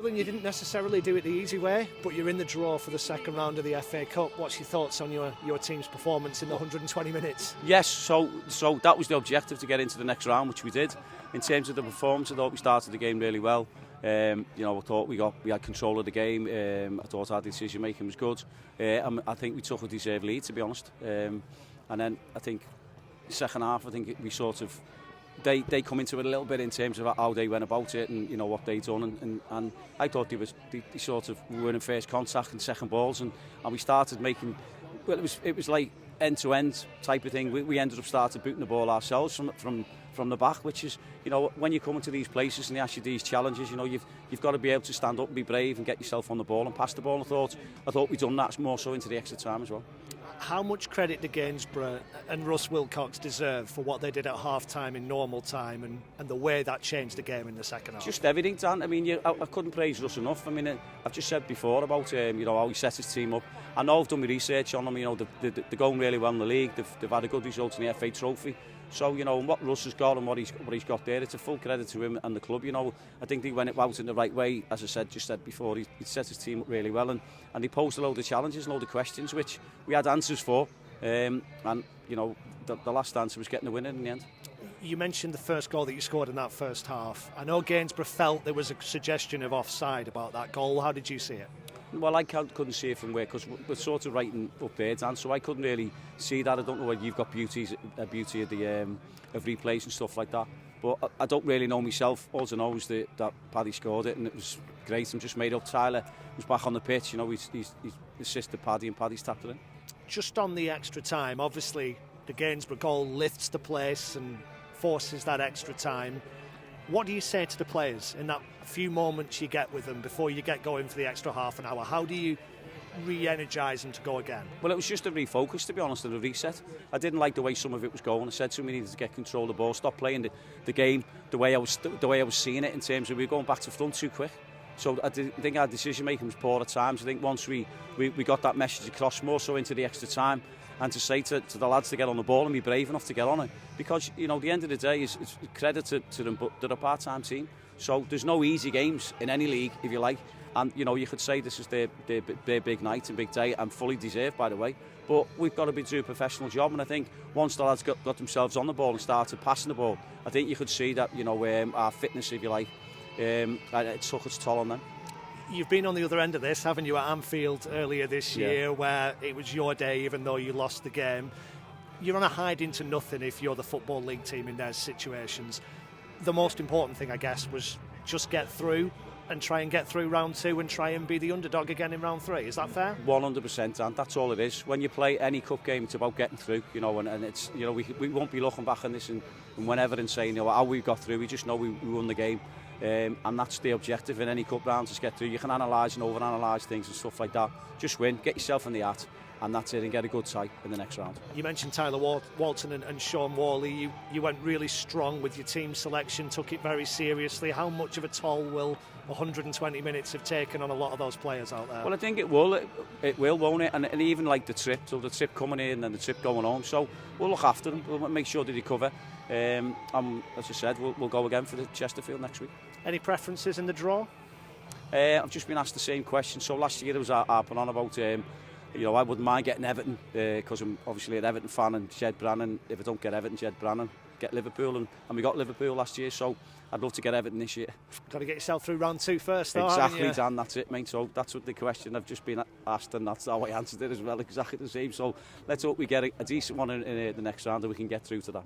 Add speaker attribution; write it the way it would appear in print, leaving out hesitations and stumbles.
Speaker 1: You didn't necessarily do it the easy way, but you're in the draw for the second round of the FA Cup. What's your thoughts on your team's performance in the 120 minutes?
Speaker 2: Yes, so that was the objective, to get into the next round, which we did. In terms of the performance, I thought we started the game really well. I thought we had control of the game. I thought our decision making was good. I think we took a deserved lead, to be honest. And then I think the second half, I think we sort of they come into it a little bit in terms of how they went about it and what they done. And I thought they sort of were in first contact and second balls, and we started making. Well, it was like end-to-end type of thing. We ended up starting booting the ball ourselves from the back, which is, when you come into these places and they ask you these challenges, you've got to be able to stand up and be brave and get yourself on the ball and pass the ball. I thought we'd done that more so into the extra time as well.
Speaker 1: How much credit do Gainsborough and Russ Wilcox deserve for what they did at half-time in normal time and the way that changed the game in the second half?
Speaker 2: Just everything, Dan. I mean, I couldn't praise Russ enough. I mean, I've just said before about how he set his team up. I know I've done my research on them. They're going really well in the league. They've had a good result in the FA Trophy. So, what Russ has got and what he's got there, it's a full credit to him and the club. I think they went about in the right way. As I said before, he set his team up really well, and he posed a load of challenges, a load of questions, which we had answers for. The last answer was getting the winner in the end.
Speaker 1: You mentioned the first goal that you scored in that first half. I know Gainsborough felt there was a suggestion of offside about that goal. How did you see it?
Speaker 2: Well, I couldn't see it from where, because we're sort of right up there, Dan, so I couldn't really see that. I don't know whether you've got beauty of the of replays and stuff like that, but I don't really know myself. All I know is that Paddy scored it, and it was great. I'm just made up. Tyler was back on the pitch. He's assisted Paddy, and Paddy's tapped it in.
Speaker 1: Just on the extra time, obviously the Gainsborough goal lifts the place and forces that extra time. What do you say to the players in that few moments you get with them before you get going for the extra half an hour? How do you re-energise them to go again?
Speaker 2: Well, it was just a refocus, to be honest, and a reset. I didn't like the way some of it was going. I said to him, we needed to get control of the ball, stop playing the game the way I was seeing it, in terms of we were going back to front too quick. So I think our decision making was poor at times. I think once we got that message across more so into the extra time, and to say to the lads to get on the ball and be brave enough to get on it, because the end of the day is credit to them, but they're a part-time team, so there's no easy games in any league, if you like, and you could say this is their big night and big day, and fully deserved, by the way, but we've got to do a professional job. And I think once the lads got themselves on the ball and started passing the ball, I think you could see that our fitness, if you like, it took its toll on them.
Speaker 1: You've been on the other end of this, haven't you, at Anfield earlier this year, where it was your day even though you lost the game. You're on a hide into nothing if you're the Football League team in those situations. The most important thing, I guess, was just get through and try and get through round two and try and be the underdog again in round three. Is that fair?
Speaker 2: 100%, and that's all it is. When you play any cup game, it's about getting through, and it's, we won't be looking back on this and whenever and saying, how we got through. We just know we won the game. And that's the objective in any cup round, to get through. You can analyse and overanalyse things and stuff like that. Just win, get yourself in the hat, and that's it, and get a good tie in the next round.
Speaker 1: You mentioned Tyler Walton and Sean Worley. You went really strong with your team selection, took it very seriously. How much of a toll will 120 minutes have taken on a lot of those players out there?
Speaker 2: Well, I think it will. It will, won't it? And even like the trip, so the trip coming in and the trip going home. So we'll look after them. We'll make sure they recover. As I said, we'll go again for the Chesterfield next week.
Speaker 1: Any preferences in the draw?
Speaker 2: I've just been asked the same question. So last year there was harping on about, I wouldn't mind getting Everton, because I'm obviously an Everton fan, and Jed Brannan. If I don't get Everton, Jed Brannan, get Liverpool, and we got Liverpool last year. So I'd love to get Everton this year.
Speaker 1: Got to get yourself through round two first, though,
Speaker 2: exactly, Dan. That's it, mate. So that's what the question I've just been asked, and that's how I answered it as well. Exactly the same. So let's hope we get a decent one in the next round, and we can get through to that.